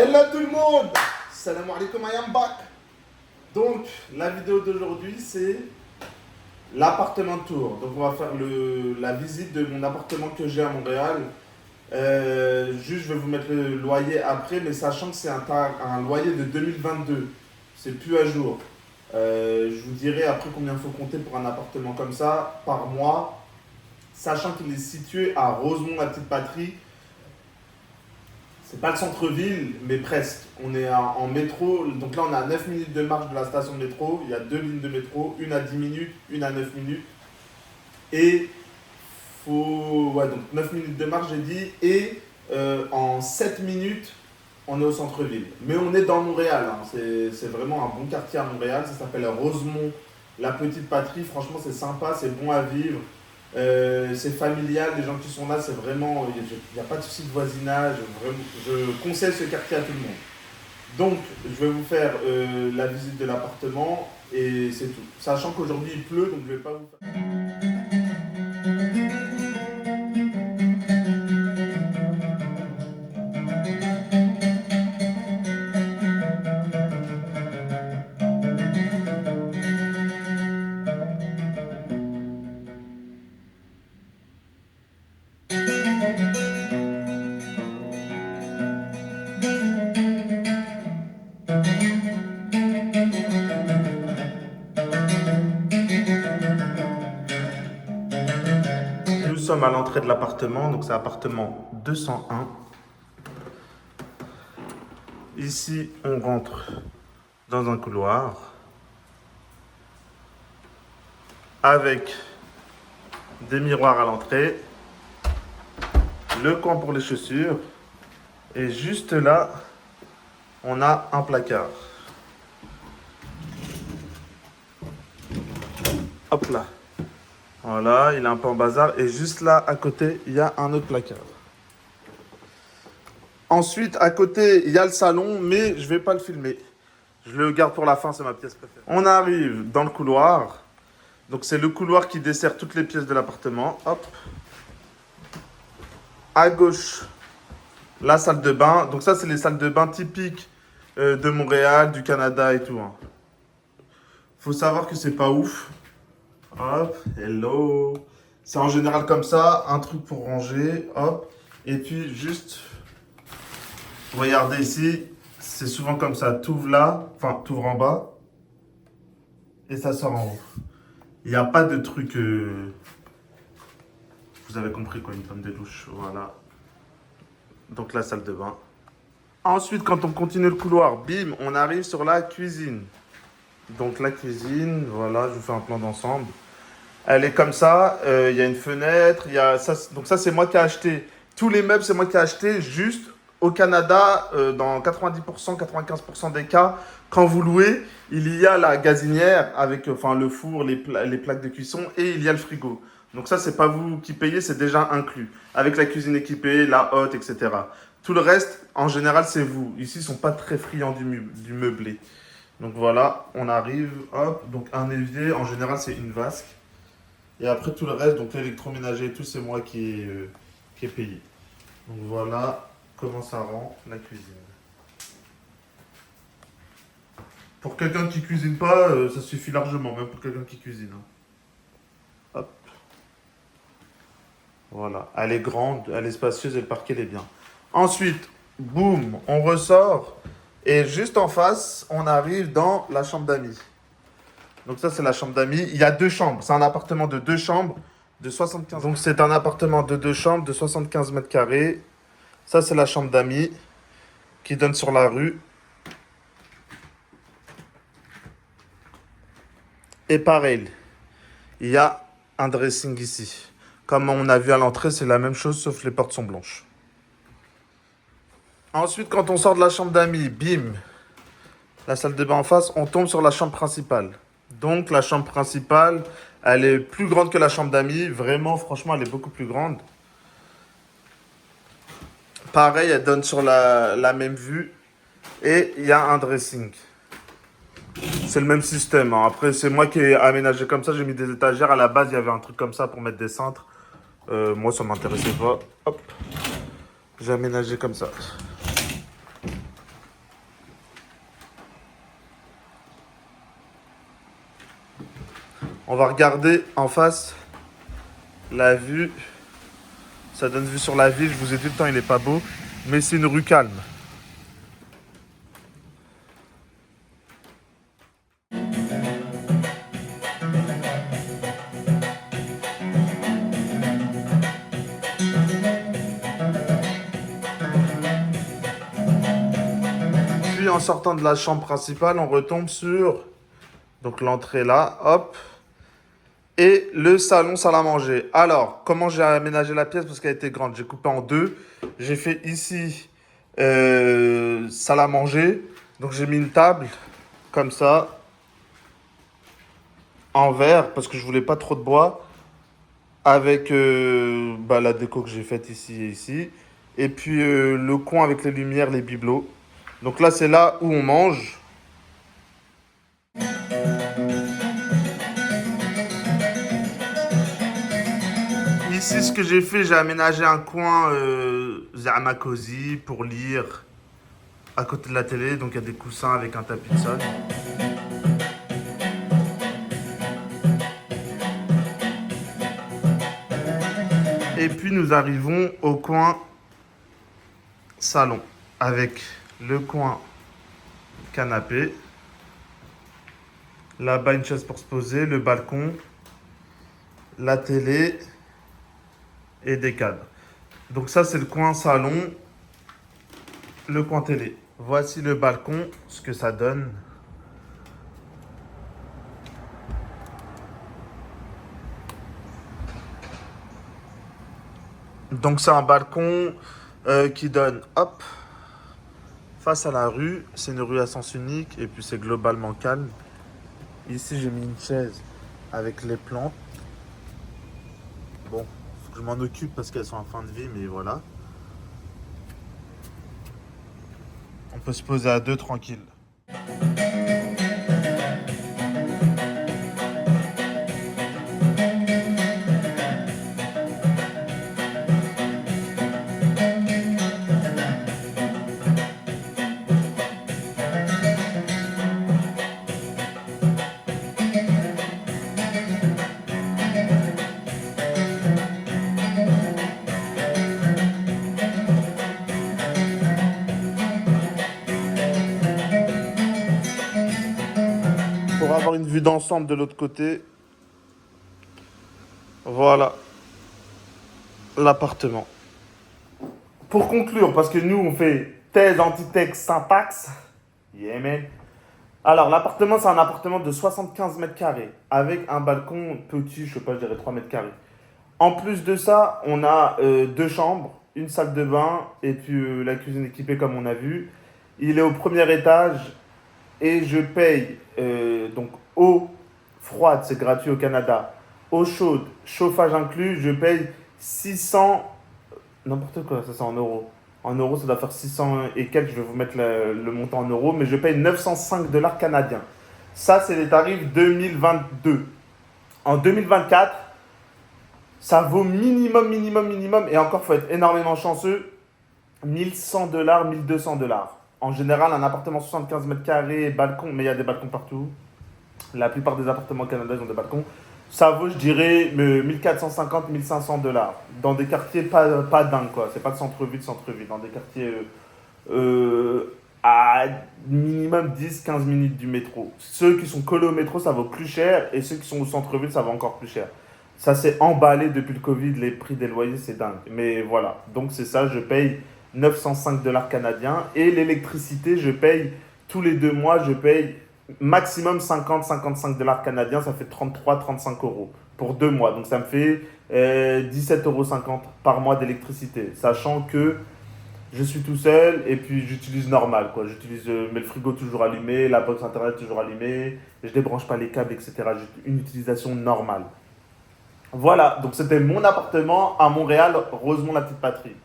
Hello tout le monde. Salam alaikum, I am back. Donc, la vidéo d'aujourd'hui, c'est l'appartement tour. Donc, on va faire la visite de mon appartement que j'ai à Montréal. Juste, je vais vous mettre le loyer après, mais sachant que c'est un loyer de 2022. C'est plus à jour. Je vous dirai après combien il faut compter pour un appartement comme ça par mois. Sachant qu'il est situé à Rosemont-la-Petite-Patrie. C'est pas le centre-ville, mais presque. On est en métro. Donc là, on est à 9 minutes de marche de la station de métro. Il y a deux lignes de métro, une à 10 minutes, une à 9 minutes. Et ouais, donc 9 minutes de marche, j'ai dit. Et en 7 minutes, on est au centre-ville. Mais on est dans Montréal. Hein. C'est vraiment un bon quartier à Montréal. Ça s'appelle Rosemont, la petite patrie. Franchement, c'est sympa, c'est bon à vivre. C'est familial, les gens qui sont là, c'est vraiment, il n'y a pas de souci de voisinage, vraiment, je conseille ce quartier à tout le monde. Donc, je vais vous faire la visite de l'appartement et c'est tout. Sachant qu'aujourd'hui il pleut, donc je ne vais pas vous faire... Nous sommes à l'entrée de l'appartement, donc c'est appartement 201. Ici, on rentre dans un couloir avec des miroirs à l'entrée, le coin pour les chaussures, et juste là, on a un placard. Hop là. Voilà, il est un peu en bazar. Et juste là, à côté, il y a un autre placard. Ensuite, à côté, il y a le salon, mais je ne vais pas le filmer. Je le garde pour la fin, c'est ma pièce préférée. On arrive dans le couloir. Donc, c'est le couloir qui dessert toutes les pièces de l'appartement. Hop. À gauche, la salle de bain. Donc, ça, c'est les salles de bain typiques de Montréal, du Canada et tout. Hein. Faut savoir que c'est pas ouf. Hop, hello. C'est en général comme ça, un truc pour ranger, hop. Et puis juste, regardez ici, c'est souvent comme ça. T'ouvres là, enfin t'ouvres en bas, et ça sort en haut. Il n'y a pas de truc, vous avez compris quoi, une femme de douche, voilà. Donc la salle de bain. Ensuite, quand on continue le couloir, bim, on arrive sur la cuisine. Donc la cuisine, voilà, je vous fais un plan d'ensemble. Elle est comme ça, il y a une fenêtre, il y a ça, donc ça c'est moi qui ai acheté. Tous les meubles c'est moi qui ai acheté, juste au Canada, dans 90%, 95% des cas, quand vous louez, il y a la gazinière avec enfin, le four, les plaques de cuisson et il y a le frigo. Donc ça c'est pas vous qui payez, c'est déjà inclus. Avec la cuisine équipée, la hotte, etc. Tout le reste, en général, c'est vous. Ici, ils sont pas très friands du meublé. Donc voilà, on arrive, hop, donc un évier, en général c'est une vasque. Et après tout le reste, donc l'électroménager et tout, c'est moi qui ai payé. Donc voilà comment ça rend la cuisine. Pour quelqu'un qui cuisine pas, ça suffit largement, même pour quelqu'un qui cuisine. Hein. Hop. Voilà, elle est grande, elle est spacieuse et le parquet est bien. Ensuite, boum, on ressort. Et juste en face, on arrive dans la chambre d'amis. Donc ça, c'est la chambre d'amis. Il y a deux chambres. C'est un appartement de deux chambres de 75. Donc c'est un appartement de deux chambres de 75 mètres carrés. Ça, c'est la chambre d'amis qui donne sur la rue. Et pareil, il y a un dressing ici. Comme on a vu à l'entrée, c'est la même chose, sauf les portes sont blanches. Ensuite, quand on sort de la chambre d'amis, bim, la salle de bain en face, on tombe sur la chambre principale. Donc la chambre principale, elle est plus grande que la chambre d'amis. Vraiment, franchement, elle est beaucoup plus grande. Pareil, elle donne sur la même vue. Et il y a un dressing. C'est le même système. Hein. Après, c'est moi qui ai aménagé comme ça. J'ai mis des étagères. À la base, il y avait un truc comme ça pour mettre des cintres. Moi, ça ne m'intéressait pas. Hop. J'ai aménagé comme ça. On va regarder en face la vue. Ça donne vue sur la ville. Je vous ai dit, le temps il est pas beau, mais c'est une rue calme. Puis en sortant de la chambre principale, on retombe sur donc l'entrée là, hop, et le salon salle à manger. Alors, comment j'ai aménagé la pièce parce qu'elle était grande. J'ai coupé en deux. J'ai fait ici salle à manger. Donc j'ai mis une table comme ça en verre parce que je voulais pas trop de bois avec la déco que j'ai faite ici et ici. Et puis le coin avec les lumières, les bibelots. Donc là, c'est là où on mange. Ici, ce que j'ai fait, j'ai aménagé un coin Zama Cozy pour lire à côté de la télé. Donc il y a des coussins avec un tapis de sol. Et puis nous arrivons au coin salon avec le coin canapé. Là-bas, une chaise pour se poser, le balcon, la télé et des cadres. Donc ça, c'est le coin salon, le coin télé. Voici le balcon, ce que ça donne. Donc c'est un balcon qui donne, hop, face à la rue. C'est une rue à sens unique et puis c'est globalement calme. Ici, j'ai mis une chaise avec les plantes. Bon, faut que je m'en occupe parce qu'elles sont en fin de vie, mais voilà. On peut se poser à deux tranquille. Pour avoir une vue d'ensemble de l'autre côté, voilà l'appartement. Pour conclure, parce que nous on fait thèse, antithèse, syntaxe. Yeah man. Alors l'appartement c'est un appartement de 75 mètres carrés avec un balcon petit, je sais pas, je dirais 3 mètres carrés. En plus de ça, on a deux chambres, une salle de bain et puis la cuisine équipée comme on a vu. Il est au premier étage et je paye donc eau froide, c'est gratuit au Canada. Eau chaude, chauffage inclus, je paye 600, n'importe quoi, ça c'est en euros. En euros, ça doit faire 600 et quelques, je vais vous mettre le montant en euros, mais je paye 905 dollars canadiens. Ça, c'est les tarifs 2022. En 2024, ça vaut minimum, et encore, il faut être énormément chanceux, 1100 dollars, 1200 dollars. En général, un appartement 75 mètres carrés, balcon, mais il y a des balcons partout. La plupart des appartements au Canada, ils ont des balcons. Ça vaut, je dirais, 1450, 1500 dollars. Dans des quartiers pas dingues, quoi. C'est pas de centre-ville. Dans des quartiers à minimum 10-15 minutes du métro. Ceux qui sont collés au métro, ça vaut plus cher. Et ceux qui sont au centre-ville, ça vaut encore plus cher. Ça s'est emballé depuis le Covid. Les prix des loyers, c'est dingue. Mais voilà. Donc, c'est ça. Je paye 905 dollars canadiens. Et l'électricité, je paye tous les 2 mois, je paye maximum 50-55 dollars canadiens, ça fait 33-35 euros pour 2 mois. Donc ça me fait 17,50 € par mois d'électricité. Sachant que je suis tout seul et puis j'utilise normal, quoi. J'utilise mais le frigo toujours allumé, la box internet toujours allumée, je débranche pas les câbles, etc. J'ai une utilisation normale. Voilà, donc c'était mon appartement à Montréal, Rosemont la petite patrie.